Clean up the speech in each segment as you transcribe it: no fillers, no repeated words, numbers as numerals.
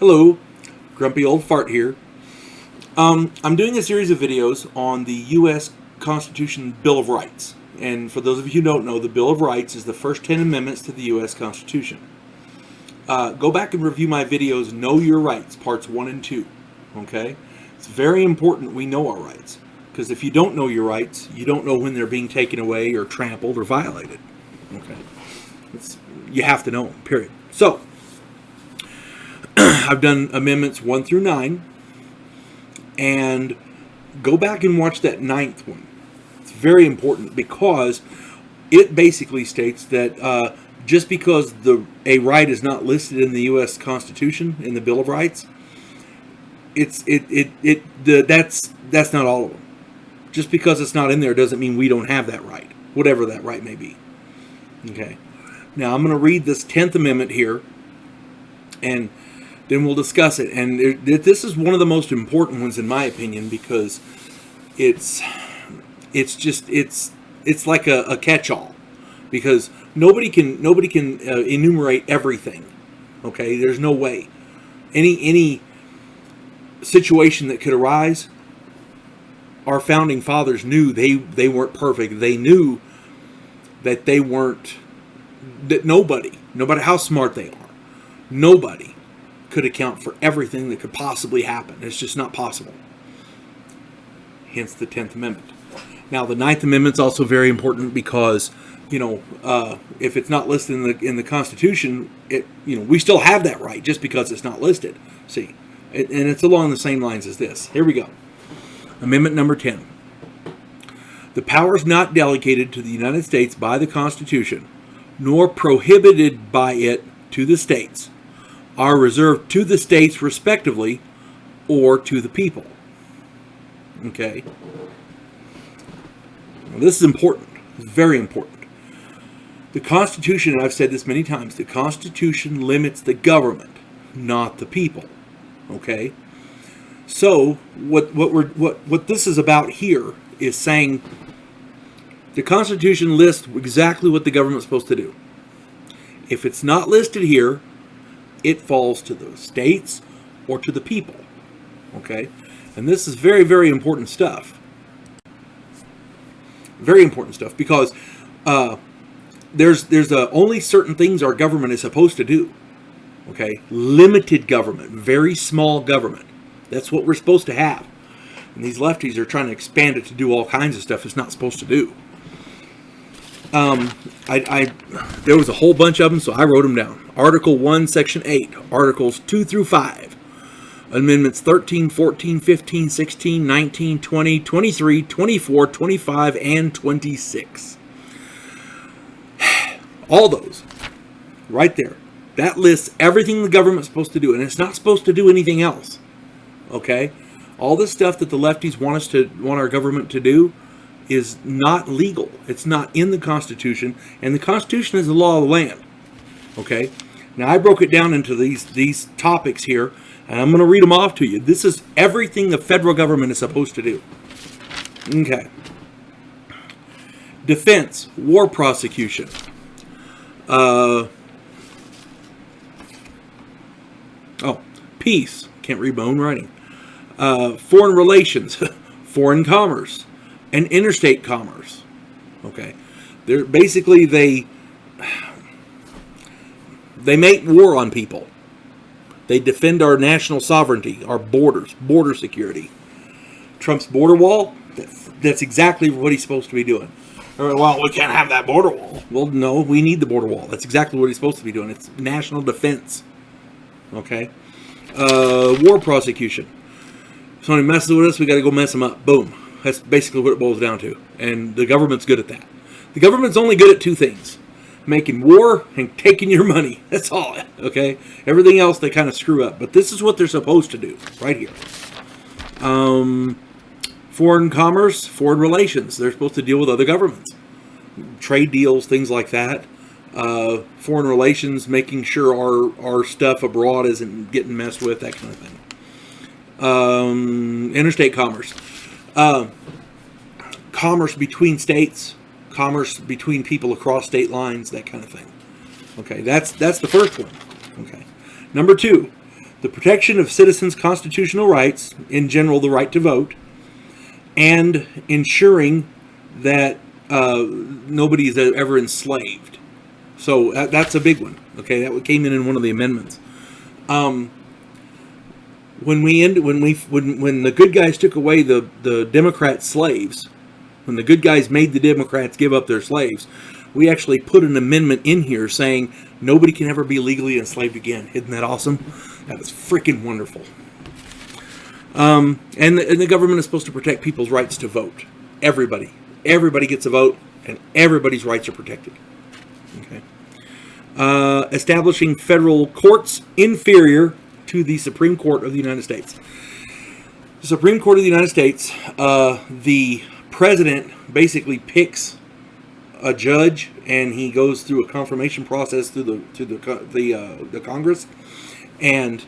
Hello, Grumpy Old Fart here. I'm doing a series of videos on the U.S. Constitution Bill of Rights. And for those of you who don't know, the Bill of Rights is the first 10 amendments to the U.S. Constitution. Go back and review my videos, Know Your Rights, parts 1 and 2. Okay? It's very important we know our rights. Because if you don't know your rights, you don't know when they're being taken away or trampled or violated. Okay? You have to know them, period. So, I've done amendments 1 through 9, and go back and watch that 9th one. It's very important because it basically states that just because a right is not listed in the U.S. Constitution, in the Bill of Rights, that's not all of them. Just because it's not in there doesn't mean we don't have that right, whatever that right may be. Okay. Now I'm going to read this 10th Amendment here, and then we'll discuss it. And this is one of the most important ones in my opinion because it's like a catch-all, because nobody can enumerate everything. Okay, there's no way. Any situation that could arise, our founding fathers knew they weren't perfect. They knew that they weren't, that nobody, no matter how smart they are, nobody could account for everything that could possibly happen. It's just not possible. Hence the 10th Amendment. Now the 9th Amendment is also very important because, if it's not listed in the Constitution, we still have that right just because it's not listed. See, and it's along the same lines as this. Here we go. Amendment number 10. The powers not delegated to the United States by the Constitution, nor prohibited by it to the states, are reserved to the states respectively, or to the people. Okay? Now, this is important. It's very important. The Constitution, and I've said this many times, the Constitution limits the government, not the people. Okay? So, what this is about here is saying the Constitution lists exactly what the government's supposed to do. If it's not listed here, it falls to the states or to the people. Okay? And this is very, very important stuff. Very important stuff because there's only certain things our government is supposed to do. Okay? Limited government, very small government. That's what we're supposed to have. And these lefties are trying to expand it to do all kinds of stuff it's not supposed to do. There was a whole bunch of them, so I wrote them down. Article 1, Section 8. Articles 2 through 5. Amendments 13, 14, 15, 16, 19, 20, 23, 24, 25, and 26. All those. Right there. That lists everything the government's supposed to do, and it's not supposed to do anything else. Okay? All this stuff that the lefties want our government to do is not legal. It's not in the Constitution, and the Constitution is the law of the land. Okay? Now I broke it down into these topics here, and I'm going to read them off to you. This is everything the federal government is supposed to do. Okay. Defense, war prosecution. Peace. Can't read my own writing. Foreign relations, foreign commerce, and interstate commerce. Okay, they're basically they make war on people. They defend our national sovereignty, our borders, border security. Trump's border wall, that's exactly what he's supposed to be doing. Well, we can't have that border wall. Well, no, we need the border wall. That's exactly what he's supposed to be doing. It's national defense. Okay, war prosecution. If somebody messes with us, we got to go mess them up. Boom. That's basically what it boils down to. And the government's good at that. The government's only good at two things. Making war and taking your money. That's all. Okay? Everything else they kind of screw up. But this is what they're supposed to do. Right here. Foreign commerce, foreign relations. They're supposed to deal with other governments. Trade deals, things like that. Foreign relations, making sure our stuff abroad isn't getting messed with. That kind of thing. Interstate commerce. Commerce between states, commerce between people across state lines, that kind of thing. Okay, that's the first one. Okay. Number 2, the protection of citizens' constitutional rights, in general the right to vote, and ensuring that nobody is ever enslaved. So that's a big one. Okay, that came in one of the amendments. When the good guys took away the Democrat slaves, when the good guys made the Democrats give up their slaves, we actually put an amendment in here saying nobody can ever be legally enslaved again. Isn't that awesome? That is freaking wonderful. And the government is supposed to protect people's rights to vote. Everybody gets a vote, and everybody's rights are protected. Okay. Establishing federal courts inferior to the Supreme Court of the United States. The Supreme Court of the United States, the president basically picks a judge, and he goes through a confirmation process through the Congress, and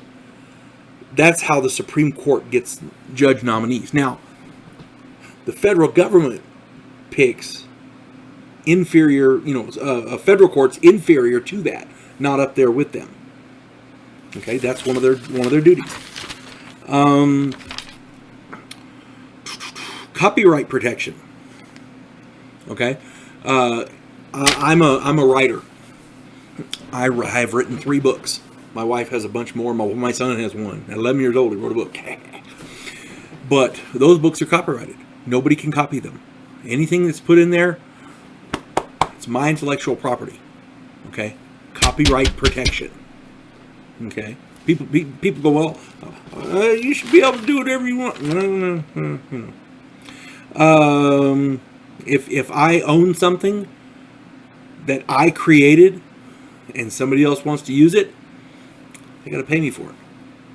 that's how the Supreme Court gets judge nominees. Now, the federal government picks inferior, a federal court's inferior to that, not up there with them. Okay, that's one of their duties. Copyright protection. Okay, I'm a writer. I have written 3 books. My wife has a bunch more. My son has one. At 11 years old, he wrote a book. But those books are copyrighted. Nobody can copy them. Anything that's put in there, it's my intellectual property. Okay, copyright protection. Okay, people go, well, you should be able to do whatever you want. No. If I own something that I created and somebody else wants to use it, they got to pay me for it,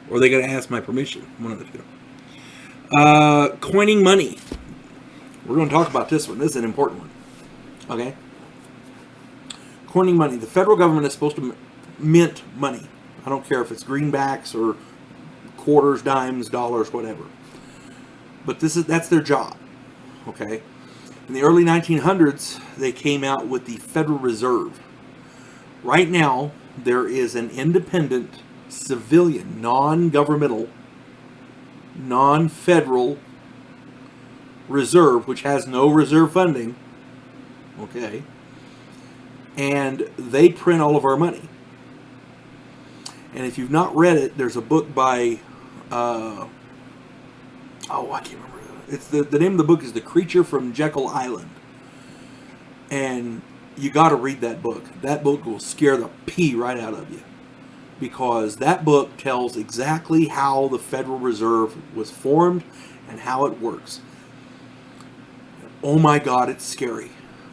or they got to ask my permission. One of the two. Coining money. We're going to talk about this one. This is an important one. Okay. Coining money. The federal government is supposed to mint money. I don't care if it's greenbacks or quarters, dimes, dollars, whatever. But that's their job. Okay. In the early 1900s, they came out with the Federal Reserve. Right now, there is an independent, civilian, non-governmental, non-federal reserve, which has no reserve funding. Okay. And they print all of our money. And if you've not read it, there's a book by, I can't remember. It's the name of the book is The Creature from Jekyll Island. And you got to read that book. That book will scare the pee right out of you. Because that book tells exactly how the Federal Reserve was formed and how it works. Oh my God, it's scary.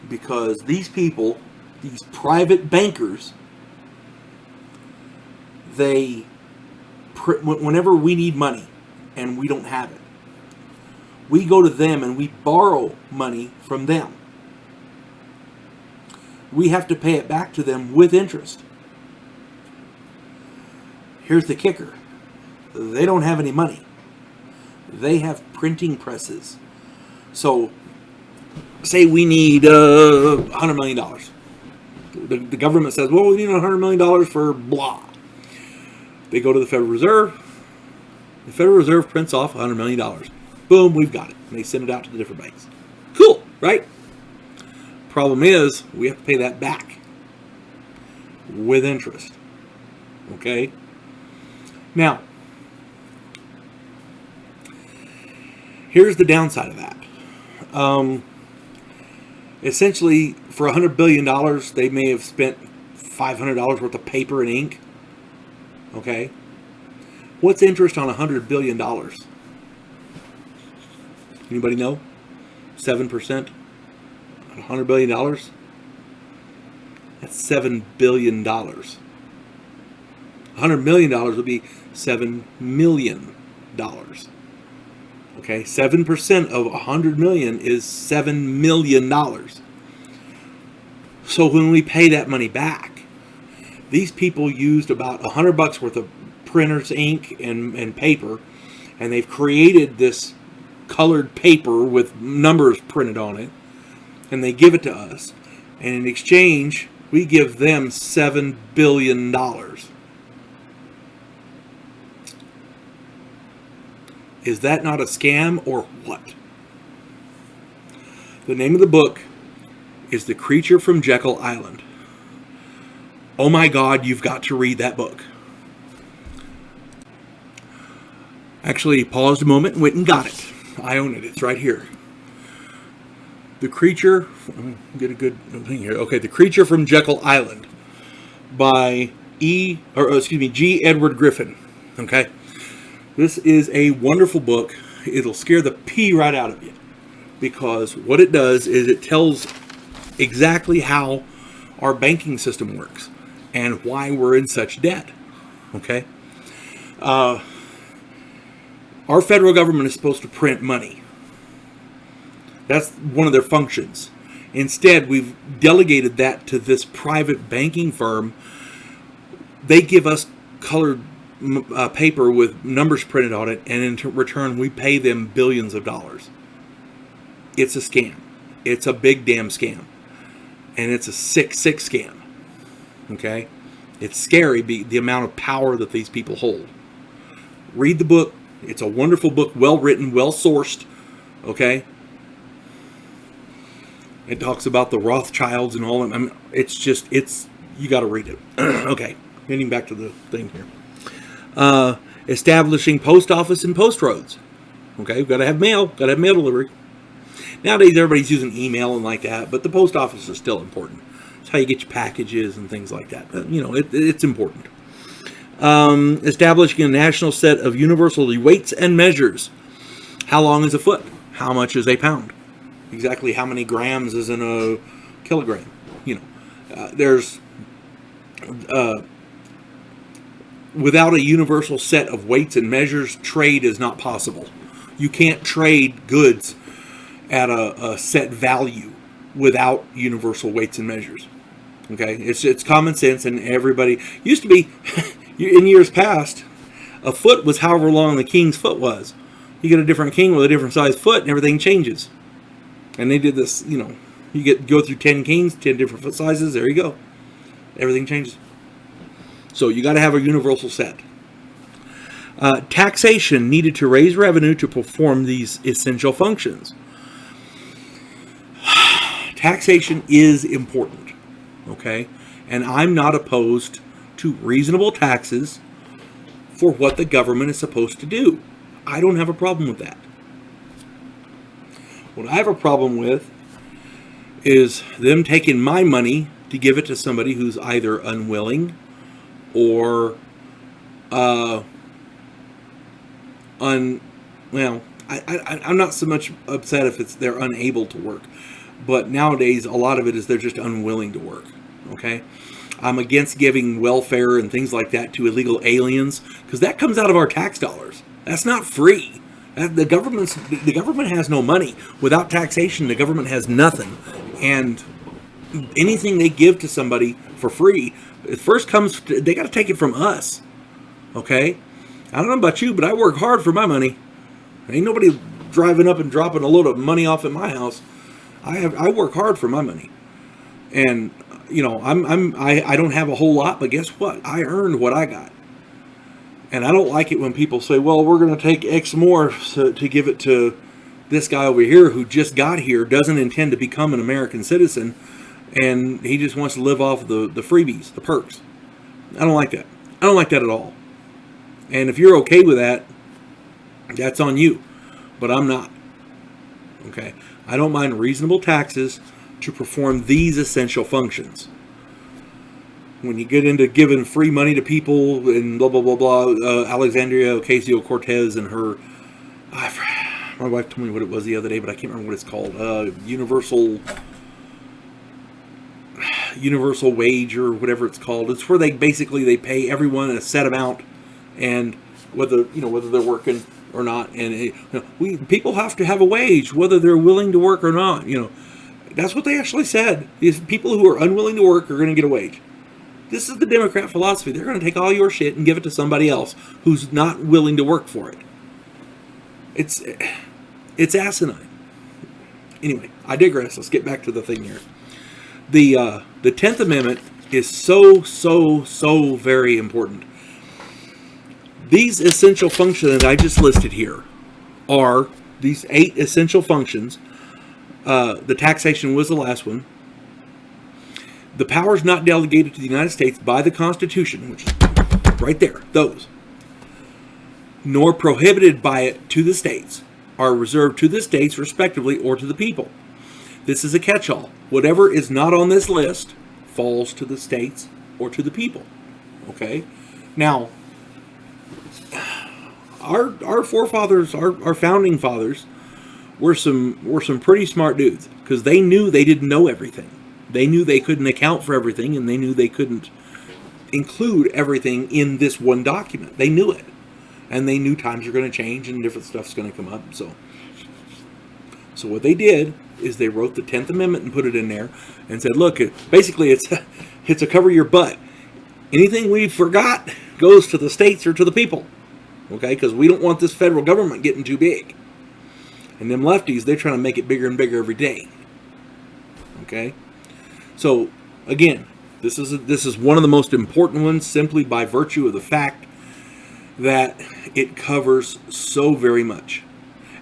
Because these people, these private bankers, whenever we need money and we don't have it, we go to them and we borrow money from them. We have to pay it back to them with interest. Here's the kicker. They don't have any money. They have printing presses. So, say we need $100 million. The government says, well, we need $100 million for blah. They go to the Federal Reserve. The Federal Reserve prints off $100 million. Boom, we've got it. And they send it out to the different banks. Cool, right? Problem is, we have to pay that back with interest. Okay? Now, here's the downside of that. Essentially, for $100 billion, they may have spent $500 worth of paper and ink. Okay? What's interest on $100 billion? Anybody know? 7%? $100 billion? That's $7 billion. $100 million would be $7 million. Okay, 7% of $100 million is $7 million. So when we pay that money back, these people used about $100 worth of printer's ink and paper, and they've created this colored paper with numbers printed on it, and they give it to us, and in exchange we give them $7 billion. Is that not a scam or what? The name of the book is The Creature from Jekyll Island. Oh my God, you've got to read that book. Actually, paused a moment and went and got it. I own it. It's right here. The Creature, get a good thing here. Okay, The Creature from Jekyll Island by G. Edward Griffin. Okay, this is a wonderful book. It'll scare the pee right out of you, because what it does is it tells exactly how our banking system works and why we're in such debt. Okay, our federal government is supposed to print money. That's one of their functions. Instead, we've delegated that to this private banking firm. They give us colored paper with numbers printed on it, and in return, we pay them billions of dollars. It's a scam. It's a big damn scam. And it's a sick, sick scam. Okay? It's scary, the amount of power that these people hold. Read the book. It's a wonderful book, well written, well sourced. Okay? It talks about the Rothschilds and all that. I mean, you got to read it. Okay, getting back to the thing here. Establishing post office and post roads. Okay, we've got to have mail. Got to have mail delivery. Nowadays, everybody's using email and like that, but the post office is still important. It's how you get your packages and things like that. But, it's important. Establishing a national set of universal weights and measures. How long is a foot? How much is a pound? Exactly how many grams is in a kilogram? Without a universal set of weights and measures, trade is not possible. You can't trade goods at a set value without universal weights and measures. Okay, it's common sense, and everybody used to be in years past. A foot was however long the king's foot was. You get a different king with a different size foot, and everything changes. And they did this, you go through 10 kings, 10 different foot sizes. There you go. Everything changes. So you got to have a universal set. Taxation needed to raise revenue to perform these essential functions. Taxation is important. Okay? And I'm not opposed to reasonable taxes for what the government is supposed to do. I don't have a problem with that. What I have a problem with is them taking my money to give it to somebody who's either unwilling or I'm not so much upset if they're unable to work, but nowadays a lot of it is they're just unwilling to work. Okay, I'm against giving welfare and things like that to illegal aliens, because that comes out of our tax dollars. That's not free. The government has no money. Without taxation, the government has nothing. And anything they give to somebody for free, it first comes, they got to take it from us. Okay? I don't know about you, but I work hard for my money. Ain't nobody driving up and dropping a load of money off at my house. I work hard for my money. And, I don't have a whole lot, but guess what? I earned what I got. And I don't like it when people say, well, we're going to take X more to give it to this guy over here who just got here, doesn't intend to become an American citizen, and he just wants to live off the freebies, the perks. I don't like that. I don't like that at all. And if you're okay with that, that's on you. But I'm not. Okay? I don't mind reasonable taxes to perform these essential functions. When you get into giving free money to people and blah, blah, blah, blah, Alexandria Ocasio-Cortez and her, my wife told me what it was the other day, but I can't remember what it's called, universal wage or whatever it's called. It's where they pay everyone a set amount, and whether they're working or not. And people have to have a wage, whether they're willing to work or not. That's what they actually said. These people who are unwilling to work are going to get a wage. This is the Democrat philosophy. They're going to take all your shit and give it to somebody else who's not willing to work for it. It's asinine. Anyway, I digress. Let's get back to the thing here. The 10th Amendment is so very important. These essential functions that I just listed here, are these 8 essential functions. The taxation was the last one. The powers not delegated to the United States by the Constitution, which is right there, those, nor prohibited by it to the states, are reserved to the states respectively or to the people. This is a catch-all. Whatever is not on this list falls to the states or to the people. Okay? Now, our forefathers, our founding fathers, were some pretty smart dudes, because they knew they didn't know everything. They knew they couldn't account for everything, and they knew they couldn't include everything in this one document. They knew it. And they knew times are going to change and different stuff's going to come up. So what they did is they wrote the 10th Amendment and put it in there and said, look, basically it's a cover your butt. Anything we forgot goes to the states or to the people. Okay? Because we don't want this federal government getting too big. And them lefties, they're trying to make it bigger and bigger every day. Okay? So, again, this is one of the most important ones, simply by virtue of the fact that it covers so very much.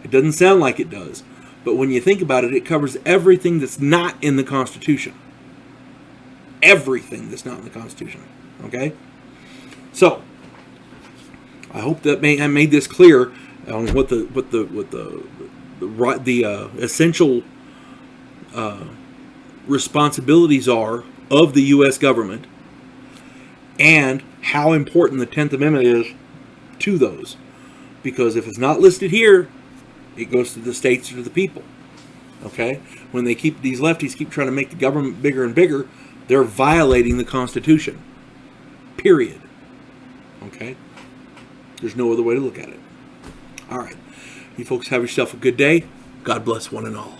It doesn't sound like it does, but when you think about it, it covers everything that's not in the Constitution. Everything that's not in the Constitution. Okay? So, I hope that I made this clear on what the essential responsibilities are of the U.S. government, and how important the 10th Amendment is to those. Because if it's not listed here, it goes to the states or to the people. Okay? When these lefties keep trying to make the government bigger and bigger, they're violating the Constitution. Period. Okay? There's no other way to look at it. All right. You folks have yourself a good day. God bless one and all.